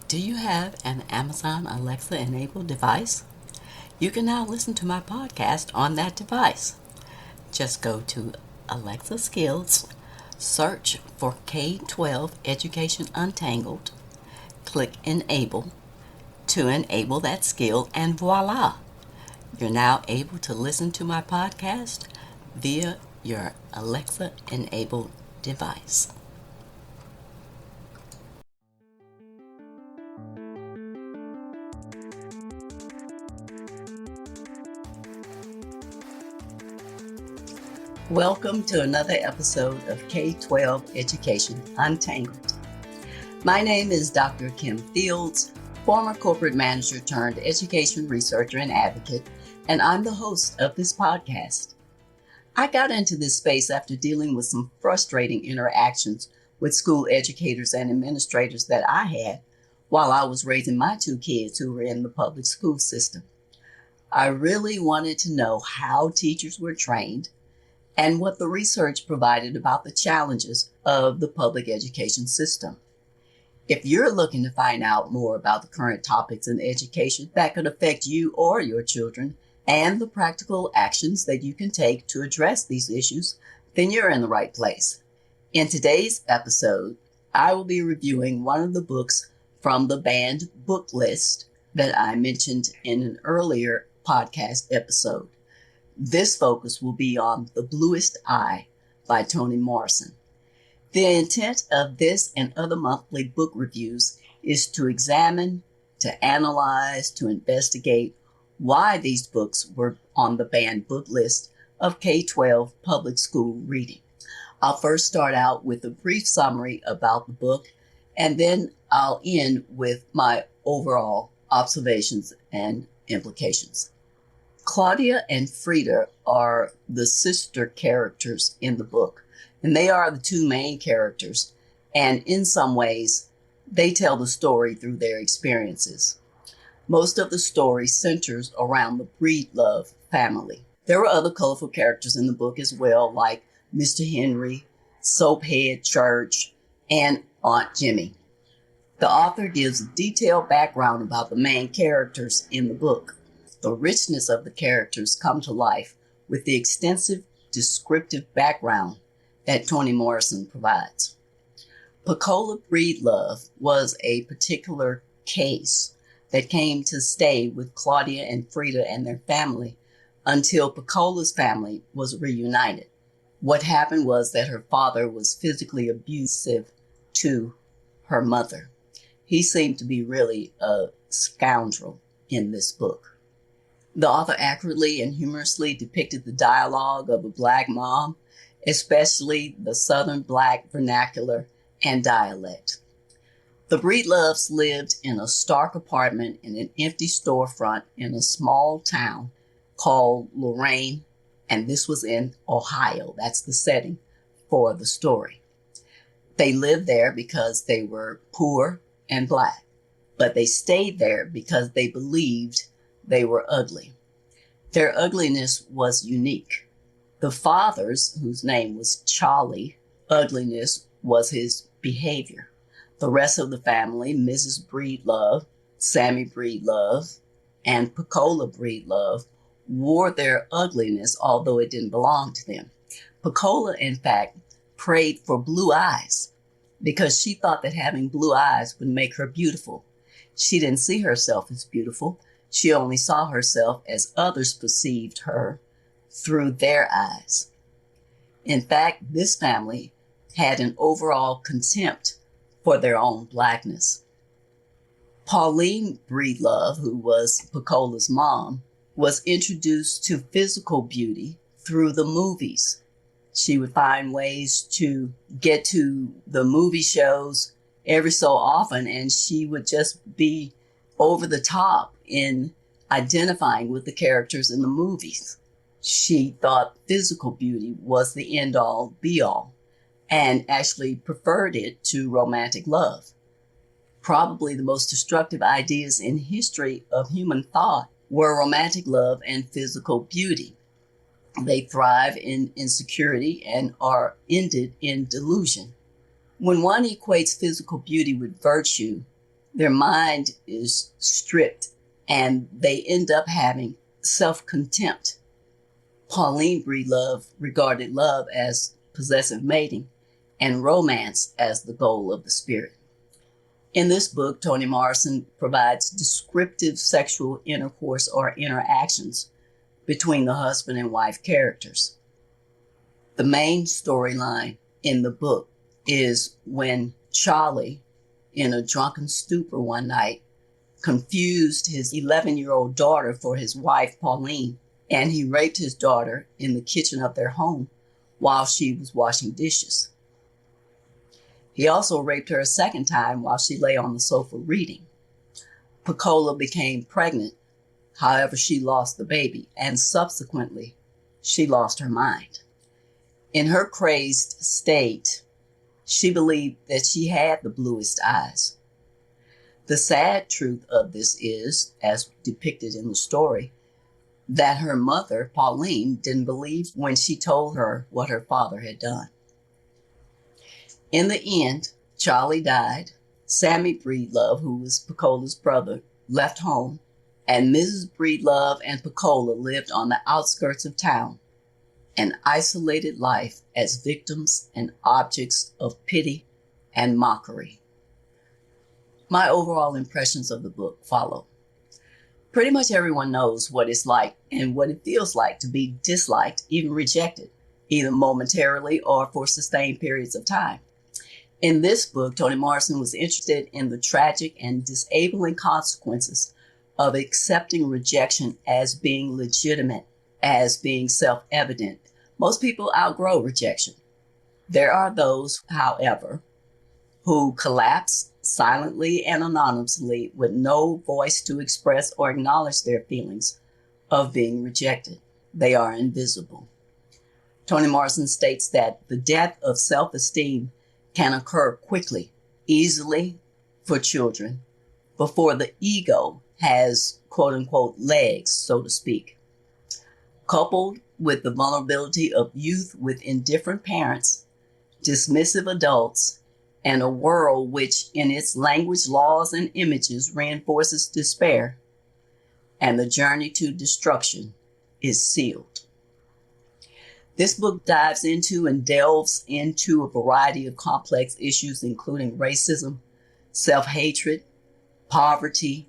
Do you have an Amazon Alexa enabled device? You can now listen to my podcast on that device. Just go to Alexa Skills, search for K-12 Education Untangled, click Enable to enable that skill, and voila! You're now able to listen to my podcast via your Alexa enabled device. Welcome to another episode of K-12 Education Untangled. My name is Dr. Kim Fields, former corporate manager turned education researcher and advocate, and I'm the host of this podcast. I got into this space after dealing with some frustrating interactions with school educators and administrators that I had while I was raising my two kids who were in the public school system. I really wanted to know how teachers were trained and what the research provided about the challenges of the public education system. If you're looking to find out more about the current topics in education that could affect you or your children and the practical actions that you can take to address these issues, then you're in the right place. In today's episode, I will be reviewing one of the books from the banned book list that I mentioned in an earlier podcast episode. This focus will be on The Bluest Eye by Toni Morrison. The intent of this and other monthly book reviews is to examine, to analyze, to investigate why these books were on the banned book list of K-12 public school reading. I'll first start out with a brief summary about the book, and then I'll end with my overall observations and implications. Claudia and Frida are the sister characters in the book, and they are the two main characters, and in some ways, they tell the story through their experiences. Most of the story centers around the Breedlove family. There were other colorful characters in the book as well, like Mr. Henry, Soaphead Church, and Aunt Jimmy. The author gives a detailed background about the main characters in the book. The richness of the characters come to life with the extensive descriptive background that Toni Morrison provides. Pecola Breedlove was a particular case that came to stay with Claudia and Frida and their family until Pecola's family was reunited. What happened was that her father was physically abusive to her mother. He seemed to be really a scoundrel in this book. The author accurately and humorously depicted the dialogue of a Black mom, especially the Southern Black vernacular and dialect. The Breedloves lived in a stark apartment in an empty storefront in a small town called Lorain, and this was in Ohio. That's the setting for the story. They lived there because they were poor and Black, but they stayed there because they believed they were ugly. Their ugliness was unique. The father's, whose name was Charlie, ugliness was his behavior. The rest of the family, Mrs. Breedlove, Sammy Breedlove, and Pecola Breedlove, wore their ugliness, although it didn't belong to them. Pecola, in fact, prayed for blue eyes because she thought that having blue eyes would make her beautiful. She didn't see herself as beautiful. She only saw herself as others perceived her through their eyes. In fact, this family had an overall contempt for their own Blackness. Pauline Breedlove, who was Pecola's mom, was introduced to physical beauty through the movies. She would find ways to get to the movie shows every so often, and she would just be over the top in identifying with the characters in the movies. She thought physical beauty was the end-all, be-all, and actually preferred it to romantic love. Probably the most destructive ideas in history of human thought were romantic love and physical beauty. They thrive in insecurity and are ended in delusion. When one equates physical beauty with virtue, Their mind is stripped and they end up having self-contempt. Pauline Breedlove regarded love as possessive mating and romance as the goal of the spirit. In this book, Toni Morrison provides descriptive sexual intercourse or interactions between the husband and wife characters. The main storyline in the book is when Charlie, in a drunken stupor one night, confused his 11-year-old daughter for his wife, Pauline, and he raped his daughter in the kitchen of their home while she was washing dishes. He also raped her a second time while she lay on the sofa reading. Piccola became pregnant. However, she lost the baby, and subsequently, she lost her mind. In her crazed state, she believed that she had the bluest eyes. The sad truth of this is, as depicted in the story, that her mother, Pauline, didn't believe when she told her what her father had done. In the end, Charlie died. Sammy Breedlove, who was Piccola's brother, left home, and Mrs. Breedlove and Piccola lived on the outskirts of town, an isolated life as victims and objects of pity and mockery. My overall impressions of the book follow. Pretty much everyone knows what it's like and what it feels like to be disliked, even rejected, either momentarily or for sustained periods of time. In this book, Toni Morrison was interested in the tragic and disabling consequences of accepting rejection as being legitimate, as being self-evident. Most people outgrow rejection. There are those, however, who collapse silently and anonymously with no voice to express or acknowledge their feelings of being rejected. They are invisible. Toni Morrison states that the death of self-esteem can occur quickly, easily for children, before the ego has, quote unquote, legs, so to speak. Coupled with the vulnerability of youth with indifferent parents, dismissive adults, and a world which in its language, laws, and images reinforces despair, and the journey to destruction is sealed. This book dives into and delves into a variety of complex issues, including racism, self-hatred, poverty,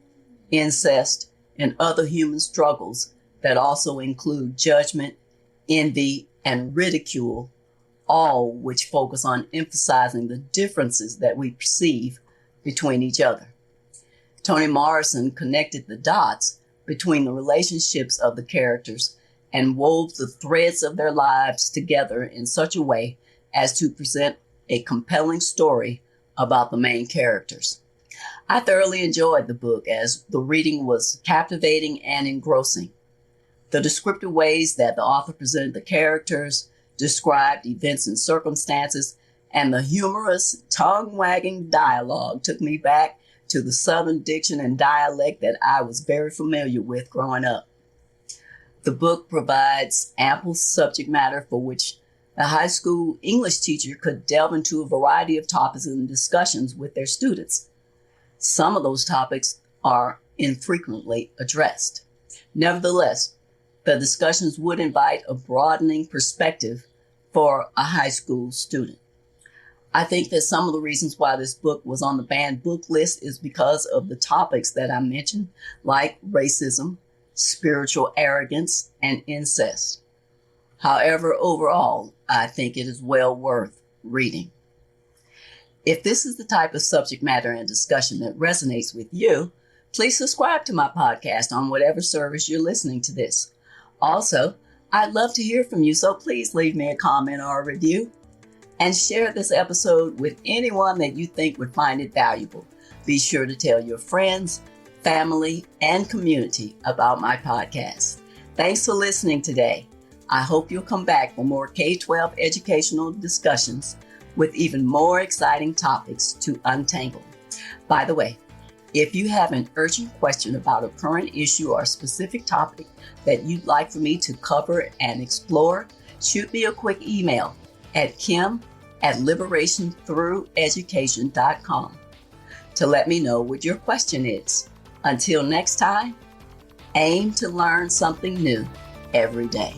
incest, and other human struggles that also include judgment, envy, and ridicule, all which focus on emphasizing the differences that we perceive between each other. Toni Morrison connected the dots between the relationships of the characters and wove the threads of their lives together in such a way as to present a compelling story about the main characters. I thoroughly enjoyed the book as the reading was captivating and engrossing. The descriptive ways that the author presented the characters, described events and circumstances, and the humorous, tongue-wagging dialogue took me back to the Southern diction and dialect that I was very familiar with growing up. The book provides ample subject matter for which a high school English teacher could delve into a variety of topics and discussions with their students. Some of those topics are infrequently addressed. Nevertheless, the discussions would invite a broadening perspective for a high school student. I think that some of the reasons why this book was on the banned book list is because of the topics that I mentioned, like racism, spiritual arrogance, and incest. However, overall, I think it is well worth reading. If this is the type of subject matter and discussion that resonates with you, please subscribe to my podcast on whatever service you're listening to this. Also, I'd love to hear from you, so please leave me a comment or a review and share this episode with anyone that you think would find it valuable. Be sure to tell your friends, family, and community about my podcast. Thanks for listening today. I hope you'll come back for more K-12 educational discussions with even more exciting topics to untangle. By the way, if you have an urgent question about a current issue or specific topic that you'd like for me to cover and explore, shoot me a quick email at kim@liberationthrougheducation.com. to let me know what your question is. Until next time, aim to learn something new every day.